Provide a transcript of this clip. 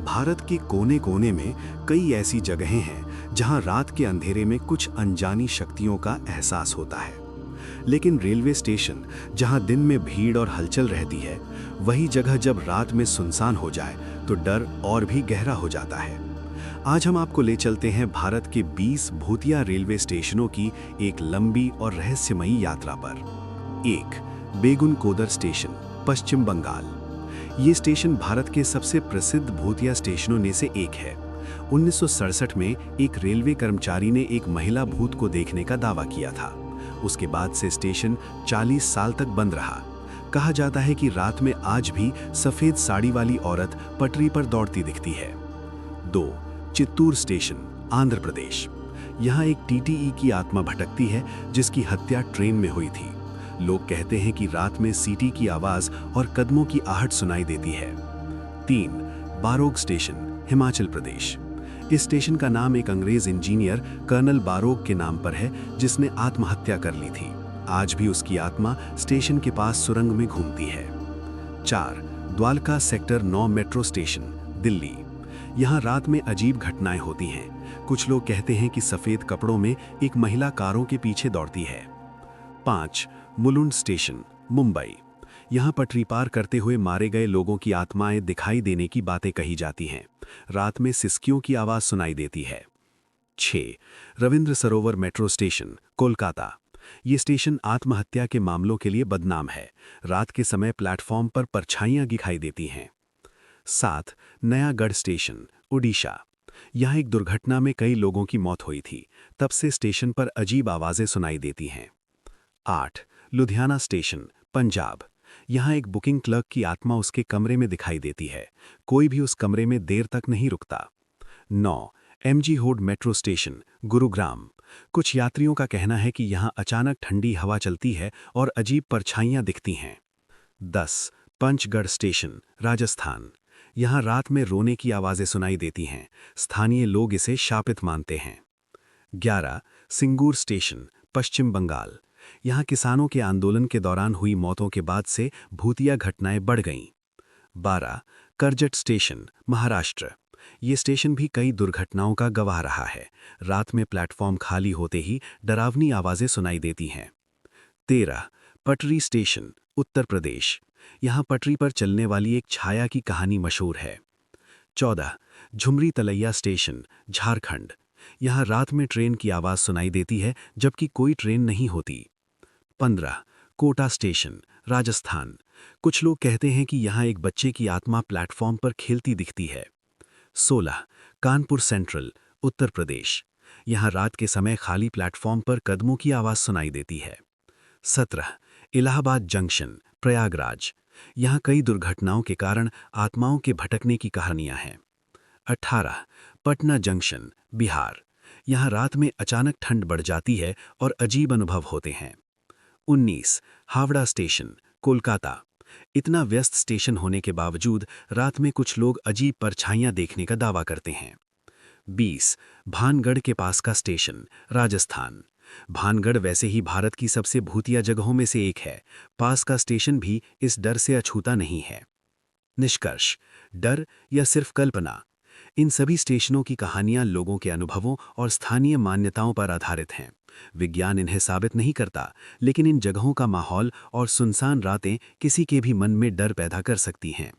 भारत के कोने-कोने में कई ऐसी जगहें हैं जहां रात के अंधेरे में कुछ अनजानी शक्तियों का एहसास होता है। लेकिन रेलवे स्टेशन, जहां दिन में भीड़ और हलचल रहती है, वही जगह जब रात में सुनसान हो जाए तो डर और भी गहरा हो जाता है। आज हम आपको ले चलते हैं भारत के 20 भूतिया रेलवे स्टेशनों की एक लंबी और रहस्यमयी यात्रा पर। 1. बेगुन कोदर स्टेशन, पश्चिम बंगाल। ये स्टेशन भारत के सबसे प्रसिद्ध भूतिया स्टेशनों में से एक है। 1967 में एक रेलवे कर्मचारी ने एक महिला भूत को देखने का दावा किया था। उसके बाद से स्टेशन 40 साल तक बंद रहा। कहा जाता है कि रात में आज भी सफेद साड़ी वाली औरत पटरी पर दौड़ती दिखती है। 2. चित्तूर स्टेशन, आंध्र प्रदेश। यहाँ एक टीटीई की आत्मा भटकती है जिसकी हत्या ट्रेन में हुई थी। लोग कहते हैं कि रात में सीटी की आवाज और कदमों की आहट सुनाई देती है। 3. बारोग स्टेशन, हिमाचल प्रदेश। इस स्टेशन का नाम एक अंग्रेज इंजीनियर कर्नल बारोग के नाम पर है जिसने आत्महत्या कर ली थी। आज भी उसकी आत्मा स्टेशन के पास सुरंग में घूमती है। 4. Dwarka sector 9 metro station, Delhi. यहाँ रात में अजीब घटनाएं होती हैं। कुछ लोग कहते हैं कि सफेद कपड़ों में एक महिला कारों के पीछे दौड़ती है। 5. मुलुंड स्टेशन, मुंबई। यहाँ पटरी पार करते हुए मारे गए लोगों की आत्माएं दिखाई देने की बातें कही जाती हैं। रात में सिसकियों की आवाज सुनाई देती है। 6. रविंद्र सरोवर मेट्रो स्टेशन, कोलकाता। ये स्टेशन आत्महत्या के मामलों के लिए बदनाम है। रात के समय प्लेटफॉर्म पर परछाइयां दिखाई देती हैं। 7. नयागढ़ स्टेशन, उड़ीसा। यहाँ एक दुर्घटना में कई लोगों की मौत हुई थी। तब से स्टेशन पर अजीब आवाजें सुनाई देती हैं। 8. लुधियाना स्टेशन, पंजाब। यहाँ एक बुकिंग क्लर्क की आत्मा उसके कमरे में दिखाई देती है। कोई भी उस कमरे में देर तक नहीं रुकता। 9. MG road metro station, Gurugram. कुछ यात्रियों का कहना है कि यहाँ अचानक ठंडी हवा चलती है और अजीब परछाइयाँ दिखती हैं। 10. पंचगढ़ स्टेशन, राजस्थान। यहाँ रात में रोने की आवाज़ें सुनाई देती हैं। स्थानीय लोग इसे शापित मानते हैं। 11. सिंगूर स्टेशन, पश्चिम बंगाल। यहाँ किसानों के आंदोलन के दौरान हुई मौतों के बाद से भूतिया घटनाएं बढ़ गईं। 12. करजट स्टेशन, महाराष्ट्र। ये स्टेशन भी कई दुर्घटनाओं का गवाह रहा है। रात में प्लेटफॉर्म खाली होते ही डरावनी आवाजें सुनाई देती हैं। 13. पटरी स्टेशन, उत्तर प्रदेश। यहाँ पटरी पर चलने वाली एक छाया की कहानी मशहूर है। 14. झुमरी तलैया स्टेशन, झारखंड। यहाँ रात में ट्रेन की आवाज़ सुनाई देती है जबकि कोई ट्रेन नहीं होती। 15. कोटा स्टेशन, राजस्थान। कुछ लोग कहते हैं कि यहाँ एक बच्चे की आत्मा प्लेटफॉर्म पर खेलती दिखती है। 16. कानपुर सेंट्रल, उत्तर प्रदेश। यहाँ रात के समय खाली प्लेटफॉर्म पर कदमों की आवाज़ सुनाई देती है। 17. इलाहाबाद जंक्शन, प्रयागराज। यहाँ कई दुर्घटनाओं के कारण आत्माओं के भटकने की कहानियाँ हैं। 18. पटना जंक्शन, बिहार। यहाँ रात में अचानक ठंड बढ़ जाती है और अजीब अनुभव होते हैं। 19. हावड़ा स्टेशन, कोलकाता। इतना व्यस्त स्टेशन होने के बावजूद रात में कुछ लोग अजीब परछाइयां देखने का दावा करते हैं। 20. भानगढ़ के पास का स्टेशन, राजस्थान। भानगढ़ वैसे ही भारत की सबसे भूतिया जगहों में से एक है। पास का स्टेशन भी इस डर से अछूता नहीं है। निष्कर्ष: डर या सिर्फ कल्पना? इन सभी स्टेशनों की कहानियां लोगों के अनुभवों और स्थानीय मान्यताओं पर आधारित हैं। विज्ञान इन्हें साबित नहीं करता, लेकिन इन जगहों का माहौल और सुनसान रातें किसी के भी मन में डर पैदा कर सकती हैं।